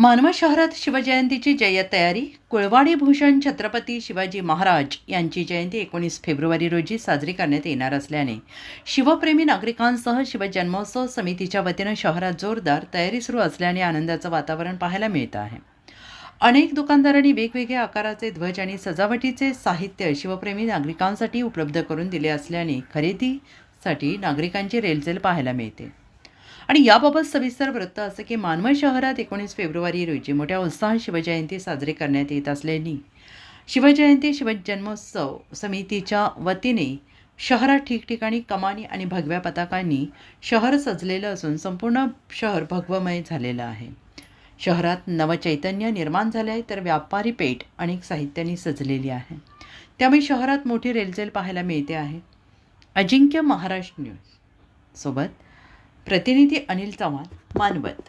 मानवत शहरात शिवजयंतीची जय्यत तयारी. कुळवाडी भूषण छत्रपती शिवाजी महाराज यांची जयंती 19 फेब्रुवारी रोजी साजरी करण्यात येणार असल्याने शिवप्रेमी नागरिकांसह शिवजन्मोत्सव समितीच्या वतीनं शहरात जोरदार तयारी सुरू असल्याने आनंदाचं वातावरण पाहायला मिळतं आहे. अनेक दुकानदारांनी वेगवेगळ्या आकाराचे ध्वज आणि सजावटीचे साहित्य शिवप्रेमी नागरिकांसाठी उपलब्ध करून दिले असल्याने खरेदीसाठी नागरिकांची रेलचेल पाहायला मिळते. आणि याबाबत सविस्तर वृत्त असं की मानवत शहरात 19 फेब्रुवारी रोजी मोठ्या उत्साहात शिवजयंती साजरी करण्यात येत असल्याने शिवजयंती शिवजन्मोत्सव समितीच्या वतीने शहरात ठिकठिकाणी कमानी आणि भगव्या पताकांनी शहर सजलेलं असून संपूर्ण शहर भगवमय झालेलं आहे. शहरात नवचैतन्य निर्माण झाले आहे, तर व्यापारी पेठ अनेक साहित्यांनी सजलेली आहे. त्यामुळे शहरात मोठी रेलचेल पाहायला मिळते आहे. अजिंक्य महाराष्ट्र न्यूज सोबत प्रतिनिधी अनिल चव्हाण, मानवत.